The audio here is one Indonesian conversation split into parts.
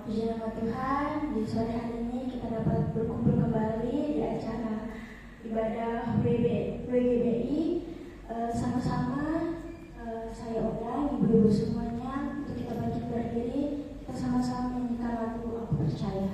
Puji nama Tuhan, di sore hari ini kita dapat berkumpul kembali di acara ibadah WGBI sama-sama. Saya undang ibu-ibu semuanya untuk kita bangkit berdiri, kita sama-sama menyanyikan lagu Aku Percaya.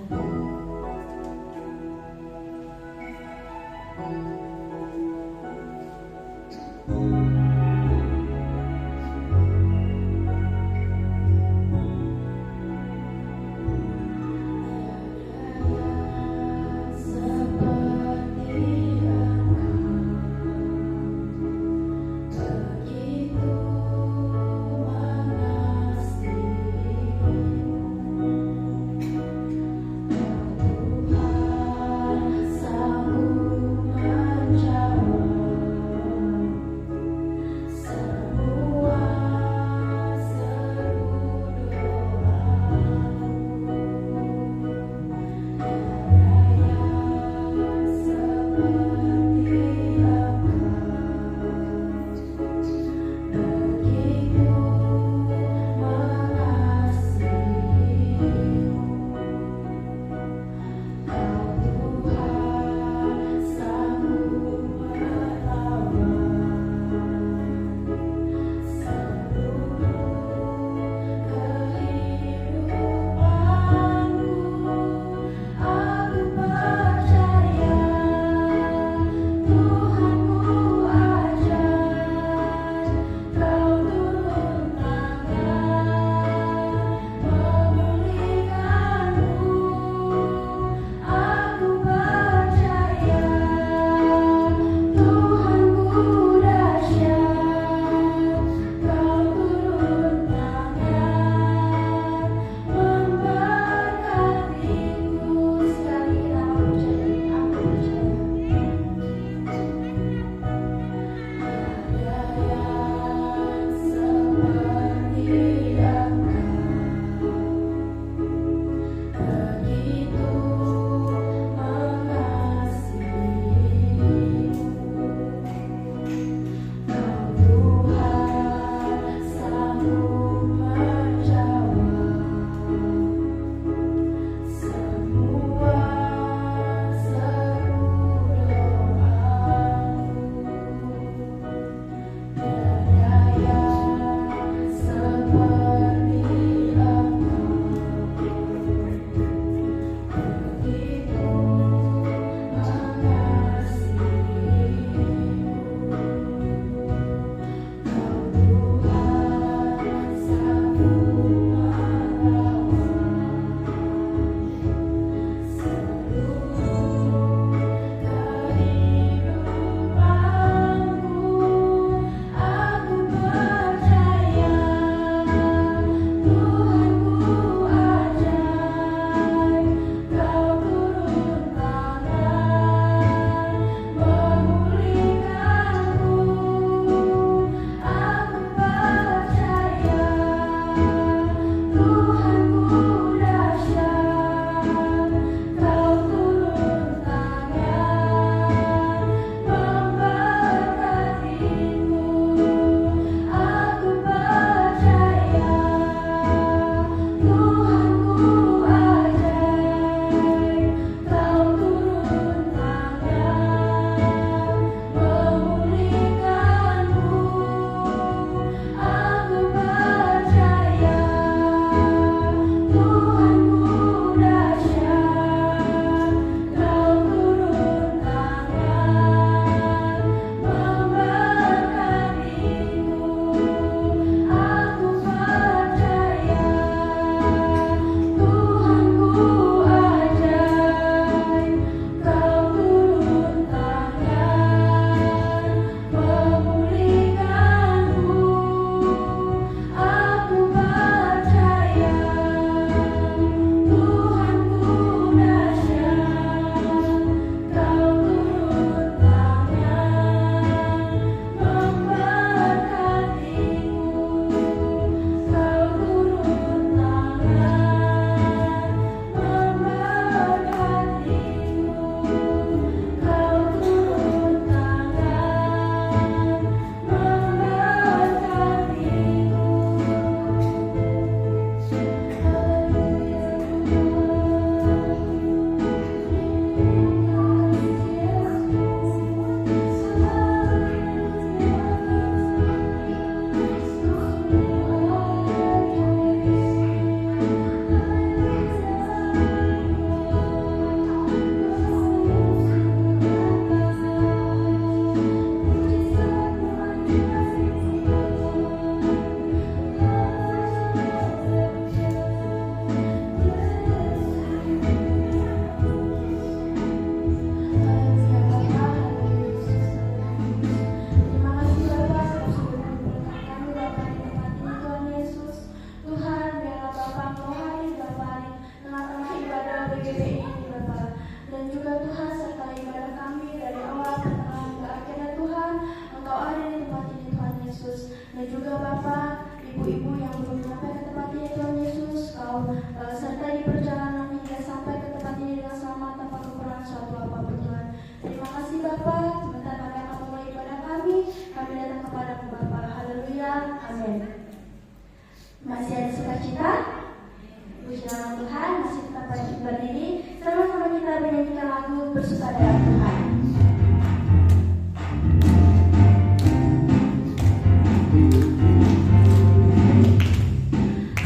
kepada Tuhan.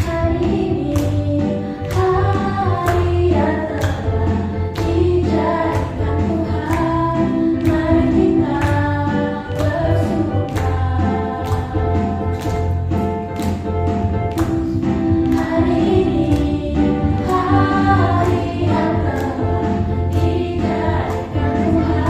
Hari ini hari yang telah dijadikan Tuhan, mari kita bersuka. Hari ini hari yang telah dijadikan Tuhan.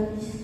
habis.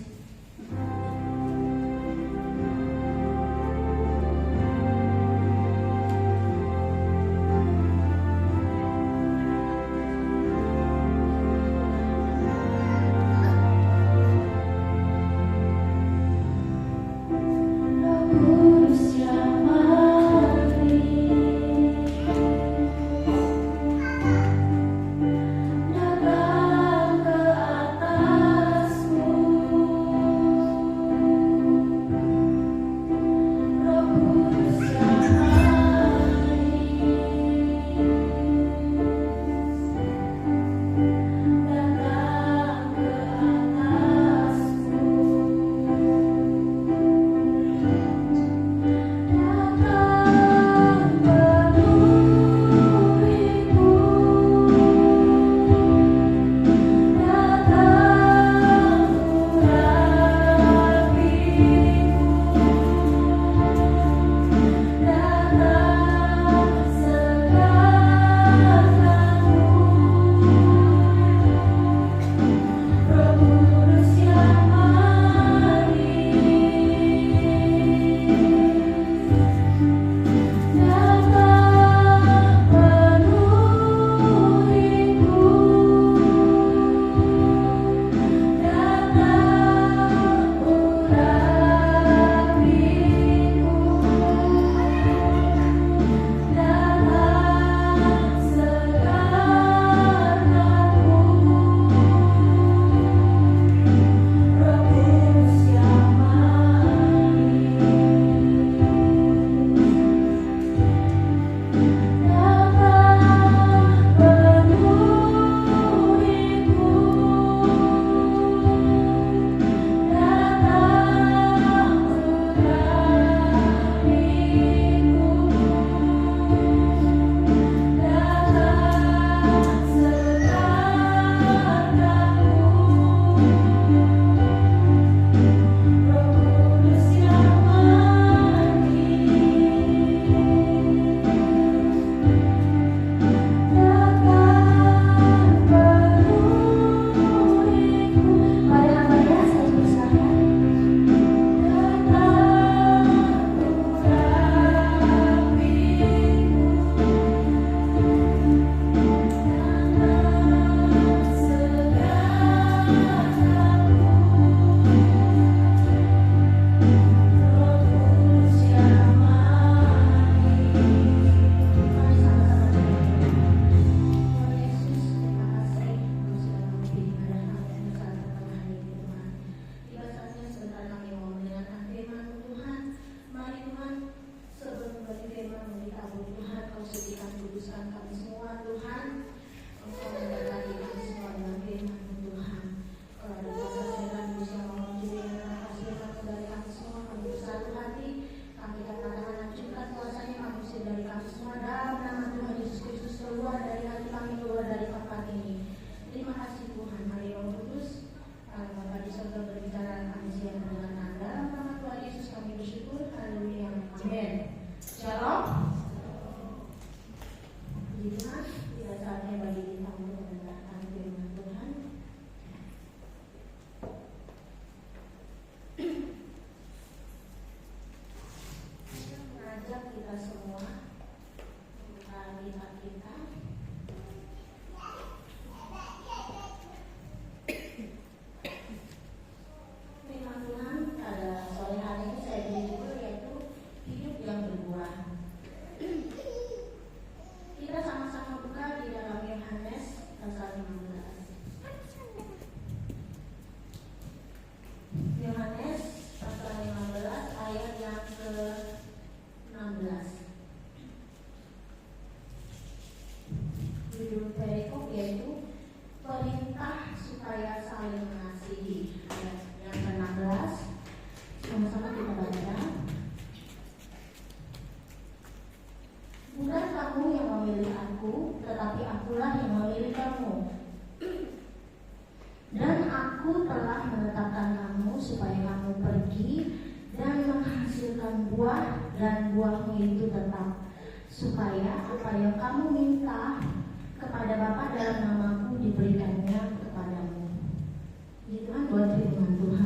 Gitu kan buat firman Tuhan.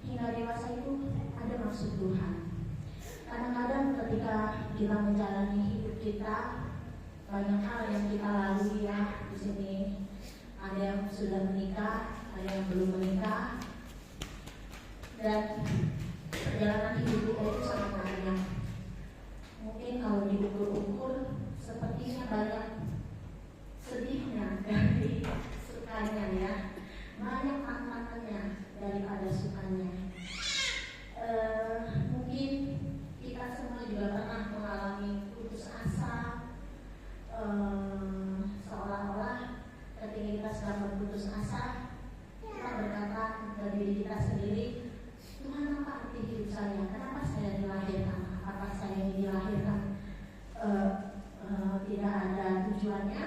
hingga dewasa itu ada maksud Tuhan. Kadang-kadang ketika kita menjalani hidup kita, banyak hal yang kita lalui ya di sini. Ada yang sudah menikah, ada yang belum menikah, dan perjalanan hidup kita itu sangat panjang. Mungkin kalau diukur-ukur, sepertinya banyak sedihnya dari sukanya ya, banyak tantangannya daripada sukanya. Mungkin kita semua juga pernah mengalami putus asa, seolah-olah ketika kita sedang berputus asa, kita berkata ke diri kita sendiri, Tuhan, apa arti hidup saya? Kenapa saya dilahirkan? Apakah saya ini dilahirkan tidak ada tujuannya,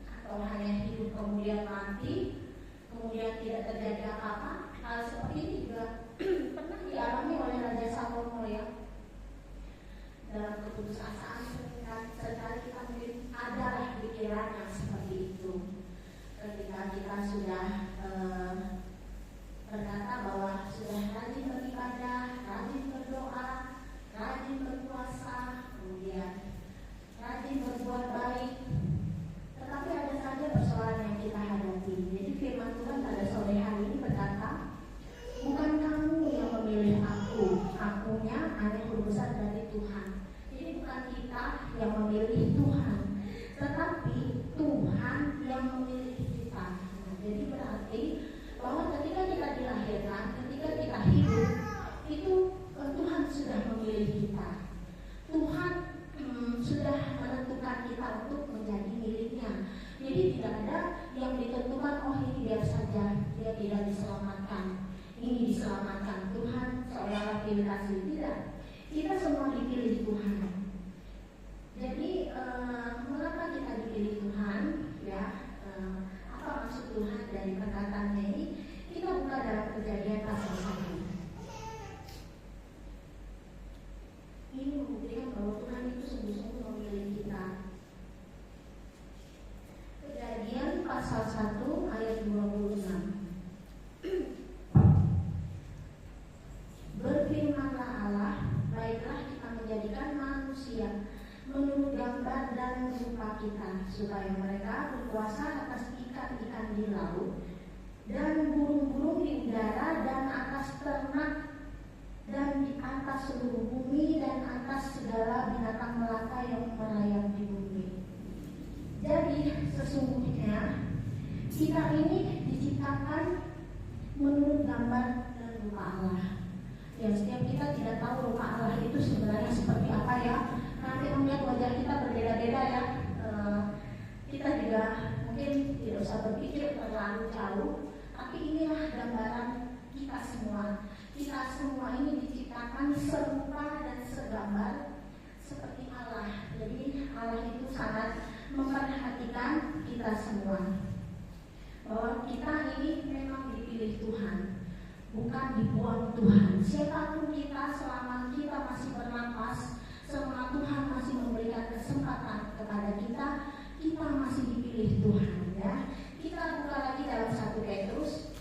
atau hanya hidup kemudian mati, kemudian tidak terjadi apa-apa? Hal seperti ini juga pernah dialami oleh Raja Salomo ya. Dalam keputusasaan seringkali kita mungkin adalah pikiran yang seperti itu. Ketika kita sudah berkata bahwa sudah rajin beribadah, rajin berdoa, rajin berpuasa, kemudian rajin berbuat baik, tetapi ada saja persoalan yang kita hadapi. Jadi firman Tuhan pada sore hari ini berkata, bukan kamu yang memilih aku, akunya hanya urusan dari Tuhan. Jadi bukan kita yang memilih Tuhan, tetapi Tuhan yang memilih kita. Nah, jadi berarti bahwa ketika kita dilahirkan, ketika kita hidup, itu Tuhan sudah memilih kita. Tuhan sudah menentukan kita untuk menjadi miliknya. Jadi tidak ada yang ditentukan, oh ini biar saja, dia tidak diselamatkan, ini diselamatkan. Tuhan seolah-olah pilih kasih, tidak. Kita semua dipilih Tuhan. Jadi mengapa kita dipilih Tuhan? Ya, apa maksud Tuhan dari perkataannya ini? Kita buka dalam Kejadian pasal 1. Ini membuktikan bahwa Tuhan itu sungguh-sungguh memilih kita. Kejadian pasal 1 ayat 26. Berfirmanlah Allah, baiklah kita menjadikan manusia menurut gambar dan rupa kita, supaya mereka berkuasa atas ikan-ikan di laut dan burung-burung di udara dan atas ternak dan di atas seluruh bumi dan atas segala binatang melata yang merayap di bumi. Jadi sesungguhnya kita ini diciptakan menurut gambar dan rupa Allah. Ya, setiap kita tidak tahu rupa Allah itu sebenarnya seperti apa ya. Nanti melihat wajah kita berbeda-beda ya. Kita juga mungkin tidak usah berpikir terlalu jauh, tapi inilah gambaran kita semua. Kita semua ini diciptakan serupa dan segambar seperti Allah. Jadi Allah itu sangat memperhatikan kita semua, bahwa kita ini memang dipilih Tuhan, bukan dibuang Tuhan. Siapapun kita, selama kita masih bernapas, selama Tuhan masih memberikan kesempatan kepada kita, kita masih dipilih Tuhan ya. Kita buka lagi dalam 1 Petrus.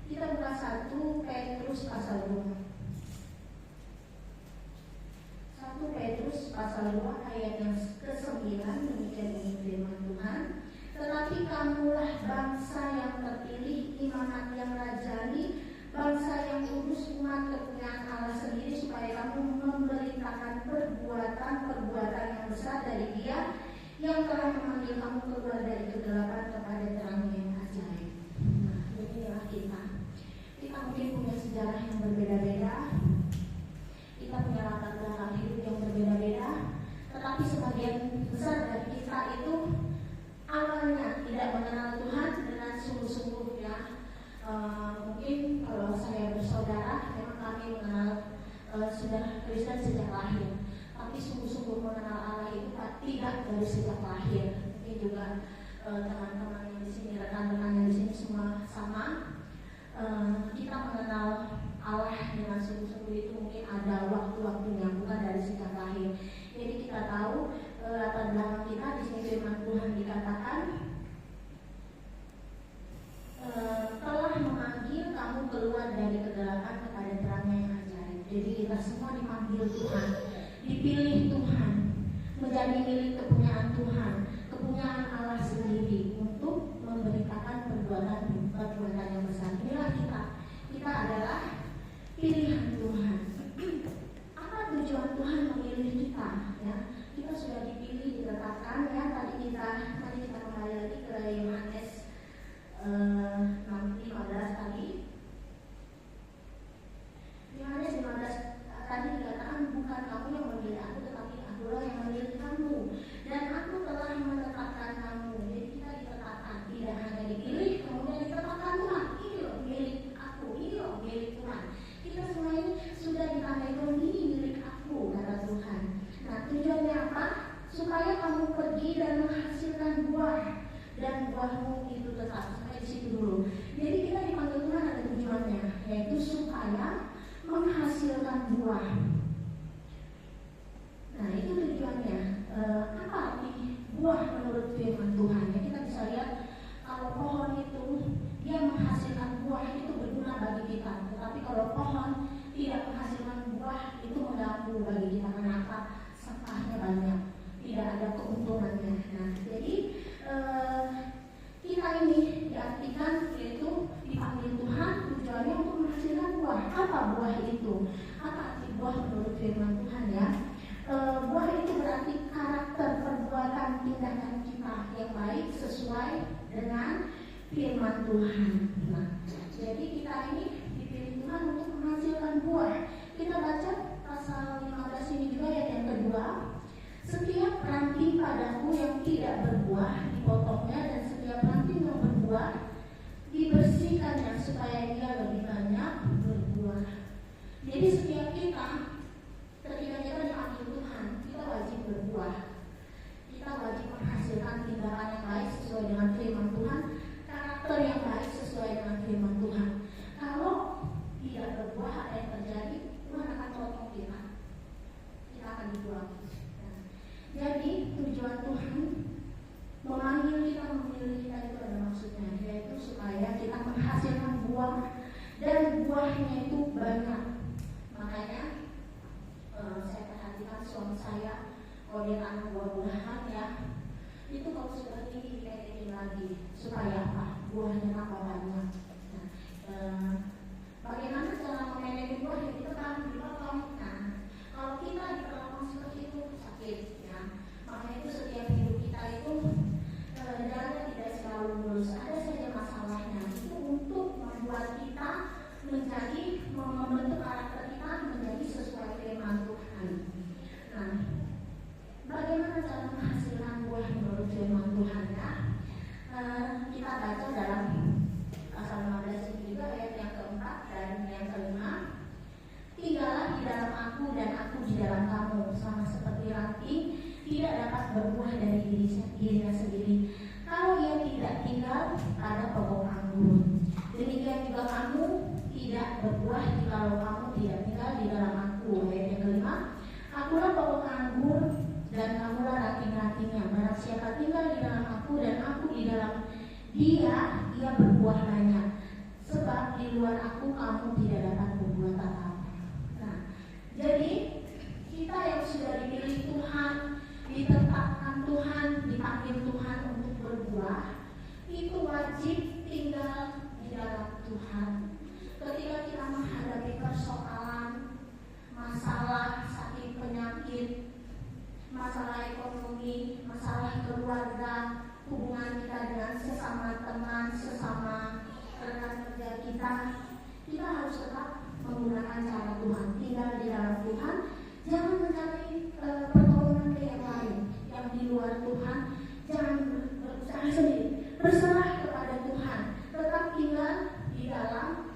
Kita buka 1 Petrus pasal 2. 1 Petrus pasal 2 ayat yang ke-9, demikian ini firman Tuhan. Tetapi kamulah bangsa yang terpilih, imamat yang rajani, bangsa yang kudus, umat kepunyaan Allah sendiri, supaya kamu memberitakan perbuatan-perbuatan yang besar dari Dia yang telah memanggil kamu keluar dari kegelapan kepada terang yang ajaib. Nah, inilah kita. Kita mungkin punya sejarah yang berbeda-beda, kita punya latar belakang hidup yang berbeda-beda, tetapi sebagian besar dari kita itu awalnya tidak mengenal Tuhan dengan sungguh-sungguh ya. Mungkin kalau saya bersaudara, memang kami mengenal sudah Kristen sejak lahir, tapi sungguh-sungguh mengenal Allah itu tidak dari sejak lahir. Mungkin juga teman-teman yang di sini, rekan-rekan yang di sini semua sama. Kita mengenal Allah dengan sungguh-sungguh itu mungkin ada waktu-waktunya, bukan dari sejak lahir. Jadi kita tahu latar belakang kita. Di sini firman Tuhan dikatakan telah kita semua dipanggil Tuhan, dipilih Tuhan, menjadi milik kepunyaan Tuhan, kepunyaan Allah sendiri untuk memberitakan perbuatan yang besar. Inilah kita adalah pilihan Tuhan. Apa tujuan Tuhan memilih kita? Ya, kita sudah dipilih, ditetapkan. Ya, mari kita kembali lagi ke Yohanes 15 tadi. Yohanes 15 tadi dikatakan, bukan kamu yang memilih aku, tetapi akulah yang memilih kamu, dan aku telah menetapkan kamu. Jadi kita ditetapkan, tidak hanya dipilih kemudian ditetapkan Tuhan. Ini loh milik aku, ini loh milik Tuhan. Kita semua ini sudah ditandai, ini milik aku, kata Tuhan. Nah, tujuannya apa? Supaya kamu pergi dan menghasilkan buah, dan buahmu itu tetap. Sampai di situ dulu. Jadi kita dipanggil Tuhan ada tujuannya, yaitu supaya menghasilkan buah. Nah, itu tujuannya. Apa arti buah menurut firman Tuhan? Ya, kita bisa lihat kalau pohon itu dia menghasilkan buah itu berguna bagi kita. Tetapi kalau pohon tidak menghasilkan buah itu mengganggu bagi kita. Kenapa? Sampahnya banyak, tidak ada keuntungannya. Nah, jadi kita ini diartikan yaitu dipanggil Tuhan tujuannya untuk menghasilkan buah. Apa buah itu? Apa arti buah menurut firman Tuhan ya? Buah itu berarti karakter, perbuatan, tindakan kita yang baik sesuai dengan firman Tuhan. Nah, jadi kita ini dipilih Tuhan untuk menghasilkan buah. Kita baca pasal 15 ini juga yang kedua. Setiap ranting padaku yang tidak berbuah dipotongnya, dan setiap ranting yang berbuah dibersihkannya supaya dia lebih banyak berbuah. Jadi setiap kita ketika kita dipanggil Tuhan, kita wajib berbuah. Kita wajib menghasilkan tindakan yang baik sesuai dengan firman Tuhan, karakter yang baik sesuai dengan firman Tuhan. Kalau tidak berbuah, apa yang terjadi? Tuhan akan potong kita. Kita akan dibuang. Jadi tujuan Tuhan memanggil kita, memilih kita itu ada maksudnya, yaitu supaya kita menghasilkan buah, dan buahnya itu banyak. Makanya saya perhatikan suami saya, kalau dia tanam buah-buahan ya, itu kalau sudah tinggi dikaitin lagi, supaya apa? Buahnya tambah banyak. Nah, bagaimana cara memanage buah? Ya kita tanam dipotong. Nah, kalau kita diperlakukan seperti itu sakit. Makanya itu setiap hidup kita itu jalannya tidak selalu mulus, ada saja masalahnya. Itu untuk membuat kita menjadi, membentuk karakter kita menjadi sesuai firman Tuhan. Nah, bagaimana cara menghasilkan buah menurut firman Tuhan ya? Kita baca dalam pasal 15 ini juga ayat yang keempat dan yang kelima. Tinggallah di dalam aku dan aku di dalam kamu, sama seperti ranting tidak dapat berbuah dari dirinya sendiri kalau ia tidak tinggal pada pokok anggur. Demikian juga kamu tidak berbuah jikalau kamu tidak tinggal di dalam aku. Ayat yang kelima, akulah pokok anggur dan kamulah ranting-rantingnya. Barang siapa tinggal di dalam aku dan aku di dalam dia berbuah banyak. Sebab di luar aku kamu tidak dapat berbuat apa-apa. Nah, jadi kita yang sudah dipilih Tuhan, ditetapkan Tuhan, dipanggil Tuhan untuk berbuah, itu wajib tinggal di dalam Tuhan. Ketika kita menghadapi persoalan, masalah sakit penyakit, masalah ekonomi, masalah keluarga, hubungan kita dengan sesama teman, sesama rekan kerja kita harus tetap menggunakan cara Tuhan, tinggal di dalam Tuhan. Jangan mencari pertolongan ke yang lain, yang di luar Tuhan. Jangan berusaha sendiri, berserah kepada Tuhan. Tetap tinggal di dalam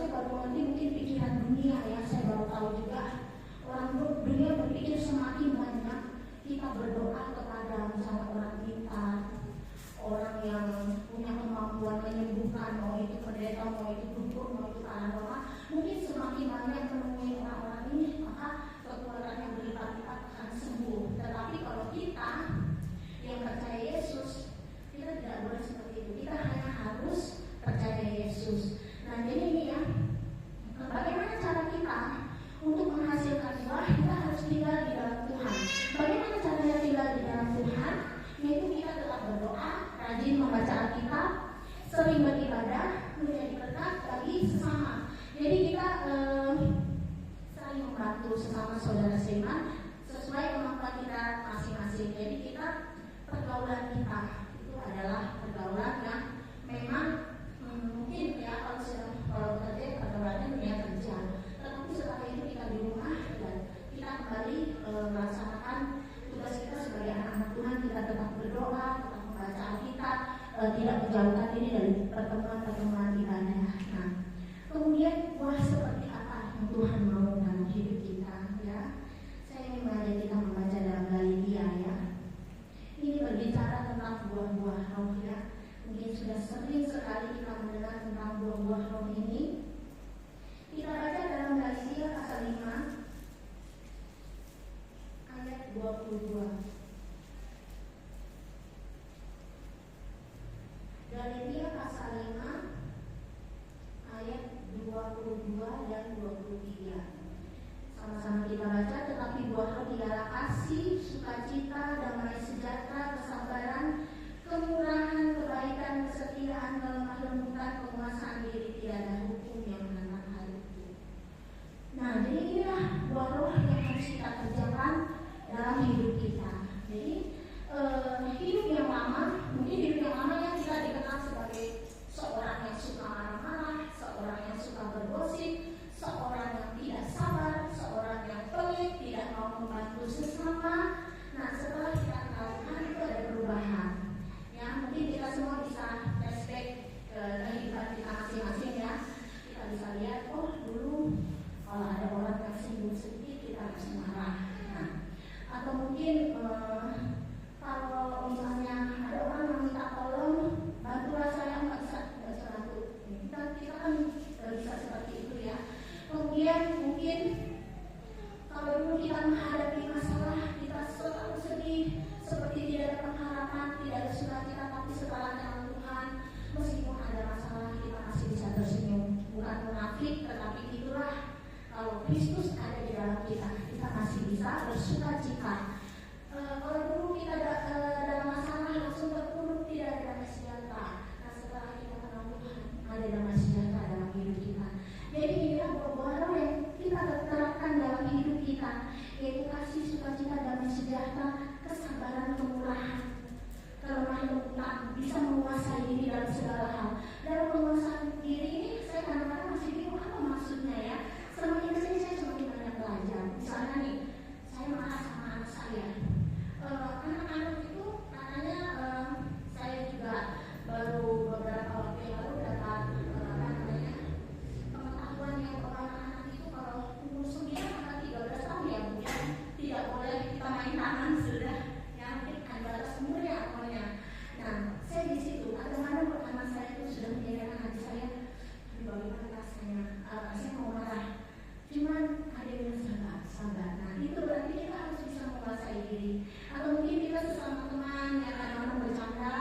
saya baru ngerti mungkin pikiran dunia ya, saya baru tahu juga orang dunia berpikir semakin banyak kita berdoa kepada misalnya orang pintar, orang yang punya kemampuan menyembuhkan, mau itu pendeta, mau itu dukun, mau itu paranormal, mungkin semakin banyak menemui orang-orang ini, maka kekuatan yang berlipat-lipat akan sembuh. Tetapi kalau kita yang percaya Yesus, kita tidak boleh seperti itu. Kita hanya harus percaya Yesus. Nah, jadi ini ya, bagaimana cara kita untuk menghasilkan buah? Kita harus tinggal di dalam Tuhan. Bagaimana caranya tinggal di dalam Tuhan? Yaitu kita tetap berdoa, rajin membaca Alkitab, sering beribadah, menjadi berkat bagi sesama. Jadi kita saling membantu sesama saudara seiman sesuai kemampuan kita masing-masing. Jadi kita pergaulan kita itu adalah pergaulan yang memang mungkin ya kalau kerja pergaulannya dunia kerja. Tetapi setelah itu kita di rumah dan kita kembali melaksanakan tugas kita sebagai anak-anak Tuhan. Kita tetap berdoa, tetap membaca Alkitab, tidak menjauhkan diri dari pertemuan-pertemuan ibadah. Nah, kemudian buah seperti apa yang Tuhan mau dalam hidup kita ya? Saya ingin mengajak kita membaca dalam Galatia ya. Ini berbicara tentang buah-buah roh ya. Mungkin sudah sering sekali kita mendengar tentang buah-buah roh ini. Kita baca dalam Galatia pasal 5 ayat 22. Galatia pasal 5 ayat 22 dan 23. Sama-sama kita baca. Tetapi buah roh ialah kasih, sukacita, damai sejahtera, kesabaran, kemurahan, kebaikan, kesetiaan, kelemah lembutan, penguasaan diri, tidak ada hukum yang menentang hal itu. Nah, jadi inilah buah roh yang harus kita kerjakan dalam hidup kita. Jadi hidup yang lama, mungkin hidup yang lama yang kita dikenal sebagai seorang yang suka marah-marah, seorang yang suka bergosip, seorang yang tidak sabar, seorang yang pelit, tidak mau membantu sesama. Nah, setelah kita kenal Tuhan itu ada perubahan. Ya, mungkin kita semua bisa flashback ke kehidupan kita masing-masing ya. Kita bisa lihat, oh dulu kalau ada orang yang singgung sedikit kita harus marah. Nah, atau mungkin kalau misalnya ada orang yang minta tolong, bantulah saya, nggak bisa bantu. Kita kan bisa seperti itu ya. Kemudian mungkin kalau dulu kita menghadapi masalah, kita selalu sedih, seperti tidak ada pengharapan, tidak ada sukacita. Tapi setelah dalam Tuhan, meskipun ada masalah, kita masih bisa tersenyum. Bukan munafik, tetapi itulah kalau Kristus ada di dalam kita, kita masih bisa bersukacita. Kalau dulu kita dalam masalah langsung terpuruk, tidak ada damai sejahtera. Nah, setelah kita kenal Tuhan, ada damai sejahtera dalam hidup kita. Jadi inilah buah-buah roh yang kita terapkan dalam hidup kita, yaitu kasih, sukacita, damai sejahtera, kesabaran, kemurahan, kelemah lembutan, bisa menguasai diri dalam segala hal. Dalam menguasai diri ini, saya kadang-kadang masih bingung apa maksudnya ya. Semakin kesini saya semakin banyak belajar. Misalnya nih, saya marah sama anak saya. Anak-anak itu katanya saya juga baru beberapa waktu yang lalu dapat pengetahuan yang bahwa anak-anak itu kalau umur 9 atau 13 tahun ya Bu ya, tidak boleh kita main tangan sudah ya, mungkin ada batas umurnya pokoknya. Nah, saya di situ kadang-kadang anak saya itu sudah menjadikan hati saya, bagaimana rasanya, saya mau marah, cuman ada yang sabar. Nah, itu berarti kita harus bisa menguasai diri. Atau mungkin kita sesama teman yang kadang-kadang bercanda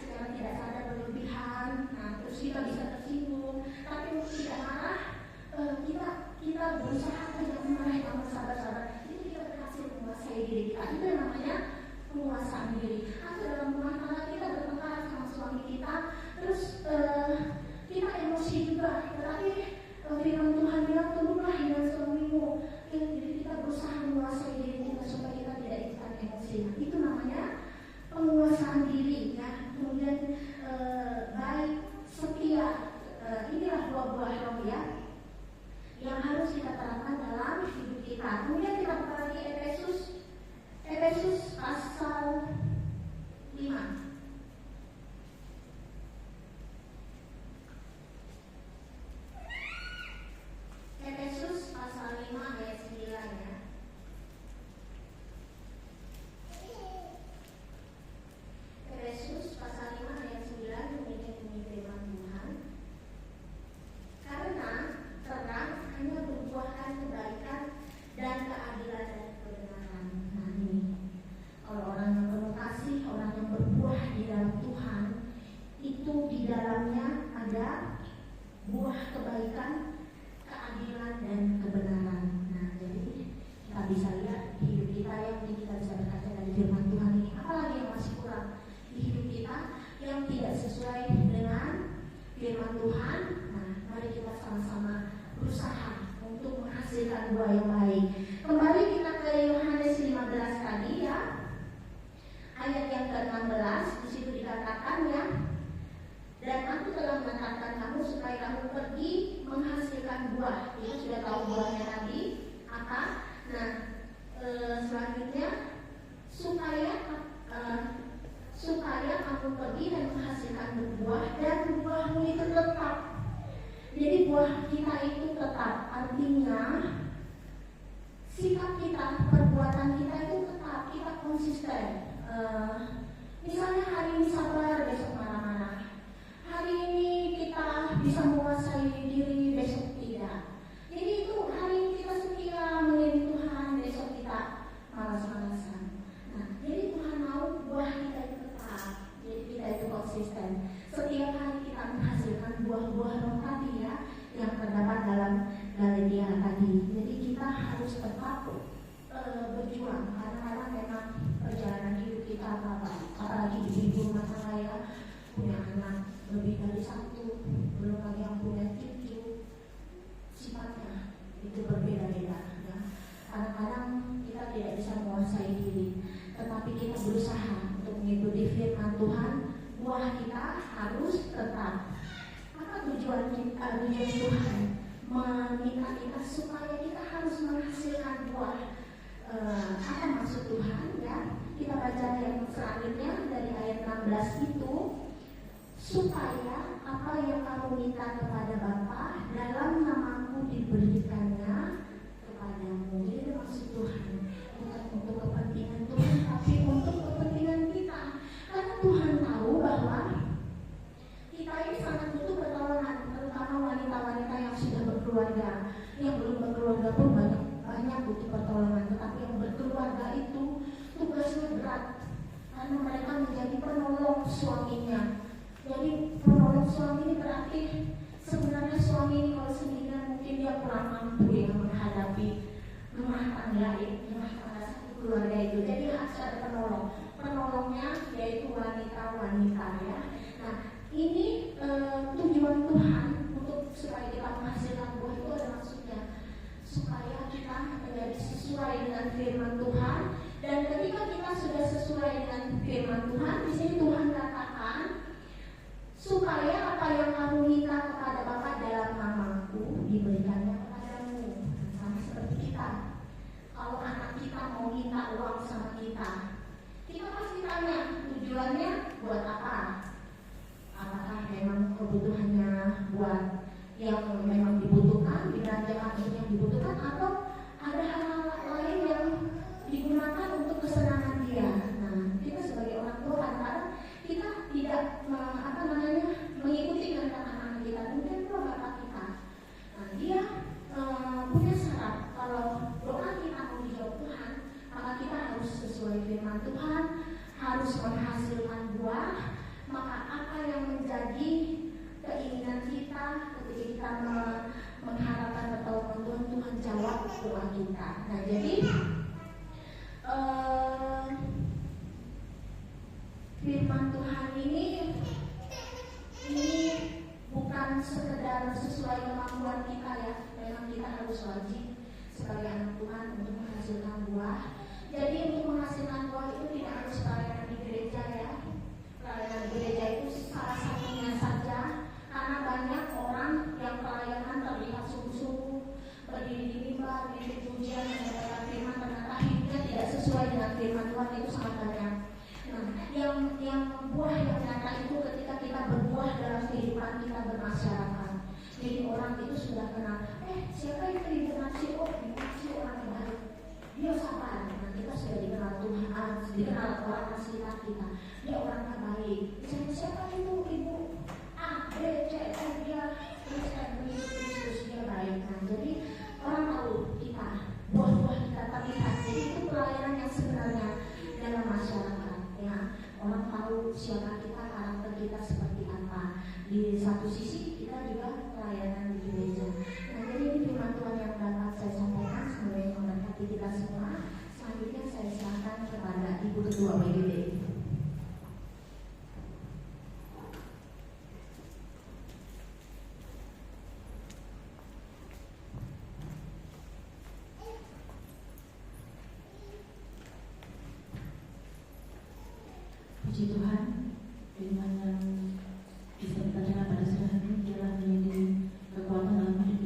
secara tidak sadar berlebihan, nah terus kita bisa tersinggung, tapi untuk tidak marah, kita berusaha untuk marah yang bersabar-sabar. Itu kita berhasil menguasai diri kita. Itu yang namanya penguasaan diri. Atau dalam rumah tangga kita bertengkar sama suami kita, terus kita emosi juga, tetapi firman Tuhan bilang tunduklah dengan suamimu. Jadi kita berusaha menguasai diri kita supaya kita tidak ikutan emosi. Itu namanya penguasaan diri ya. Kemudian baik, setia, inilah buah-buah roh ya yang harus kita terapkan dalam hidup kita. Kemudian kita buka lagi Efesus pasal 5. buah kita itu tetap, artinya sikap kita, perbuatan kita itu tetap, kita konsisten. Misalnya hari ini sabar, besok marah-marah. Hari ini kita bisa menguasai diri, besok tidak. Jadi itu hari ini kita setia mengikuti Tuhan, besok kita malas-malasan. Nah, jadi Tuhan mau buah kita itu tetap, jadi kita itu konsisten. Setiap hari kita menghasilkan buah-buah roh tadi ya, yang terdapat dalam Galatia tadi. Jadi kita harus tetap berjuang, karena memang perjalanan hidup kita apalagi di rumah tangga ya, punya anak lebih dari satu, belum lagi yang punya cucu, sifatnya itu berbeda-beda ya. Kadang-kadang kita tidak bisa menguasai diri, tetapi kita berusaha untuk mengikuti firman Tuhan. Buah kita harus tetap. Apa tujuan Tuhan meminta kita supaya kita harus menghasilkan buah? Apa maksud Tuhan ya? Kita baca yang selanjutnya dari ayat 16 itu, supaya apa yang kamu minta kepada Bapa dalam namaku diberikannya kepadamu. Ini maksud Tuhan, bukan untuk kepentingan Tuhan, tapi untuk kepentingan kita. Karena Tuhan tahu bahwa kita ini sangat butuh pertolongan, terutama wanita-wanita yang sudah berkeluarga. Yang belum berkeluarga pun banyak butuh pertolongan, tetapi yang berkeluarga itu tugasnya berat, karena mereka menjadi penolong suaminya. Jadi penolong suami ini berarti sebenarnya suami ini kalau sendirian mungkin dia kurang mampu yang menghadapi rumah tangga satu keluarga itu. Jadi harus ada penolong. Penolongnya yaitu wanita-wanita ya. Nah, ini tujuan Tuhan untuk supaya kita menghasilkan buah itu ada maksudnya, supaya kita menjadi sesuai dengan firman Tuhan. Dan ketika kita sudah sesuai dengan firman Tuhan, di sini Tuhan katakan supaya apa yang kamu minta kepada Bapa dalam namaku diberikannya kepadamu. Sama seperti kita, kalau anak kita mau minta uang sama kita pasti tanya tujuannya buat apa. Apakah memang kebutuhannya buat yang memang dibutuhkan, dibelanjakan untuk yang dibutuhkan, atau ada hal-hal lain yang digunakan untuk kesenangan dia. Nah, kita sebagai orang tua kadang-kadang kita tidak mengikuti kehendak anak kita, mungkin itu bapak kita. Nah, dia punya syarat, kalau doa kita mau dijawab Tuhan, maka kita harus sesuai firman Tuhan, harus menghasilkan buah. Maka apa yang menjadi keinginan kita ketika kita mengharapkan pertolongan Tuhan, Tuhan jawab doa kita. Nah, jadi firman Tuhan ini bukan sekedar sesuai kemampuan kita ya. Memang kita harus wajib sebagai anak Tuhan untuk menghasilkan buah. Jadi untuk menghasilkan buah itu tidak harus pelayanan di gereja ya. Pelayanan gereja itu salah satunya saja, karena banyak orang yang pelayanan terlihat sungguh-sungguh berdiri di mimbar, di pujian, menyampaikan firman, ternyata hidupnya tidak sesuai dengan firman Tuhan, itu sangat banyak. Nah, yang buah yang nyata itu ketika kita berbuah dalam kehidupan kita bermasyarakat. Jadi orang itu sudah kenal, siapa itu ibu nasi? Oh, ibu nasi orang yang baik, dia sabar. Nah, kita sudah dikenal Tuhan, dikenal orang sekitar kita, dia orangnya baik. Siapa itu ibu A, B, C, dia Kristen, Kristus, dia baik. Nah, jadi orang tahu kita, buah-buah kita terlihat. Jadi itu pelayanan yang sebenarnya dalam masyarakat ya. Orang tahu siapa kita, karakter kita seperti apa. Di satu sisi kita juga pelayanan di gereja. Nah, jadi ini firman Tuhan yang dapat saya sampaikan, semoga memberkati kita semua. Selanjutnya saya silakan kepada Ibu Ketua WGB. Puji Tuhan, firman yang bisa kita dengar pada sore hari ini adalah menjadi kekuatan dalam hidup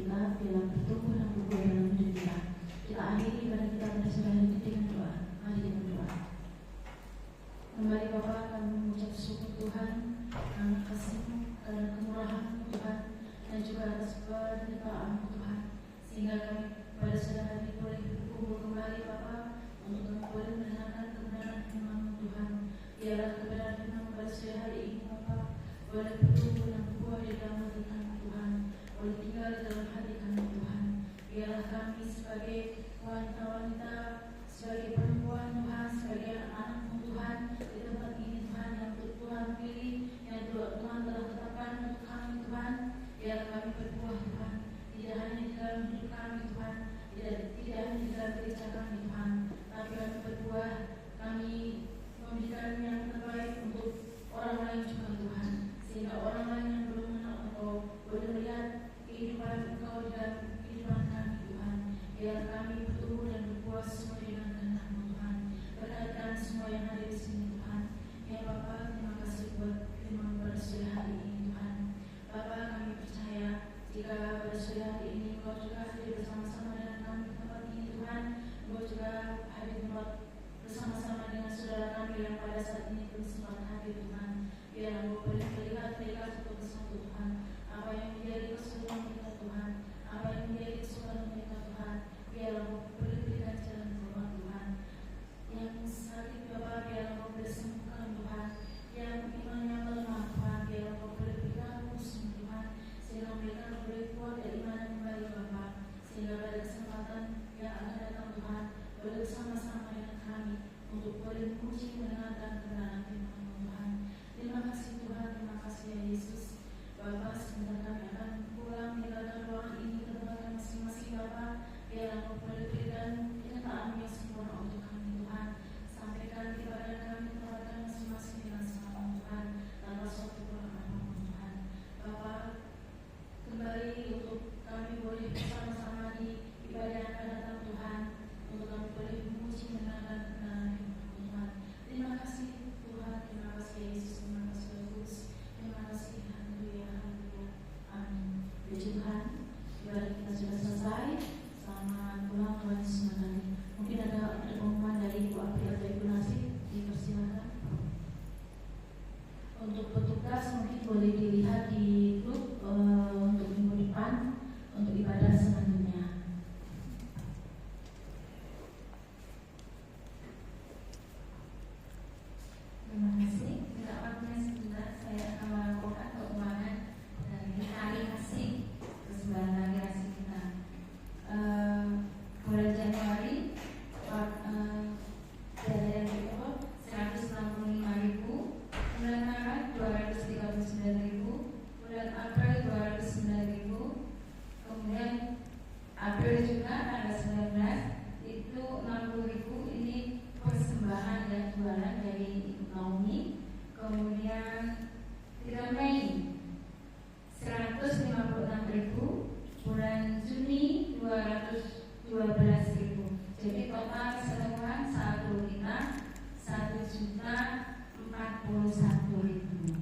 kecintaan Tuhan, sehingga kami pada siang hari boleh berkumpul kembali Bapa untuk kami boleh mendengarkan kebenaran firman Tuhan. Biarlah kebenaran firman pada siang hari ini Bapa boleh bertumbuh dan berbuah di dalam hati kami Tuhan, boleh tinggal di dalam hati kami Tuhan. Biarlah kami sebagai wanita-wanita, sebagai perempuan Tuhan, sebagai anak-anak Tuhan di tempat ini Tuhan, yang Tuhan pilih, yang Tuhan telah tetapkan untuk kami Tuhan. Biarlah kami berbuah Tuhan, tidak hanya di dalam hidup kami Tuhan, tidak hanya di dalam gereja kami Tuhan, tapi kami berbuah, kami memberikan yang terbaik untuk orang lain juga Tuhan, sehingga orang lain yang belum mengenal Engkau boleh melihat kehidupan Engkau di dalam kehidupan kami Tuhan. Biar kami bertumbuh dan berbuah sesuai dengan kehendak-Mu Tuhan. Berkatkan semua yang ada di sini Tuhan. Ya Bapa, terima kasih buat firman pada sore hari ini Tuhan. Bapa, kami percaya jika pada sore hari ini Engkau juga hadir bersama-sama dengan kami di tempat ini Tuhan. Engkau juga hadir bersama-sama dengan saudara kami yang pada saat ini belum sempat hadir Tuhan. Biar Engkau boleh melihat mereka satu persatu Tuhan, apa yang menjadi kesulitan mereka Tuhan, apa yang menjadi kesulitan mereka Tuhan. Biar Engkau boleh berikan jalan keluar Tuhan. Yang sakit Bapa, biar Engkau boleh sembuhkan Tuhan. Yang imannya melemah Tuhan, biar Engkau boleh berikan musim Tuhan, sehingga mereka boleh keluar dari iman kembali Bapa. Sehingga pada kesempatan yang akan datang Tuhan, boleh bersama-sama dengan kami untuk boleh memuji mendengarkan kebenaran firman Tuhan. Terima kasih Tuhan, terima kasih ya Yesus. Bapa, sebentar kami akan pulang meninggalkan ruangan ini ke tempat kami masing-masing Bapa. Biar Engkau boleh berikan kenyataan yang sempurna untuk kami Tuhan. Sampaikan kepada kami tempat kami masing-masing dengan selamat Tuhan, tanpa suatu kurang apapun Tuhan. Bapa, kembali untuk kami boleh bersama-sama di ibadah yang akan datang Tuhan, untuk kami boleh memuji mendengarkan kebenaran firman Tuhan. Terima kasih Tuhan, terima kasih Yesus, terima kasih Yesus, terima kasih. Haleluya, haleluya, amin. Puji Tuhan, ibadah kita sudah selesai. Selamat pulang Tuhan Yesus memberkati. Mungkin ada pengumuman dari Ibu Apri atau Ibu Nasib, dipersilakan. Untuk petugas mungkin boleh dilihat di grup untuk minggu depan untuk ibadah selanjutnya. Terima kasih. Tidak waktunya sebentar saya akan melakukan keuangan dari hari kasih persembahan hari kasih kita. Bulan Januari dana yang cukup 165.000, bulan Maret 239.000, bulan April 209.000, kemudian April juga tanggal 19 itu 60.000. Ini persembahan dan jualan dari Ibu Naomi. Kemudian 3 Mei 156.000, bulan Juni 212.000. Jadi total keseluruhan saldo kita 1.041.000.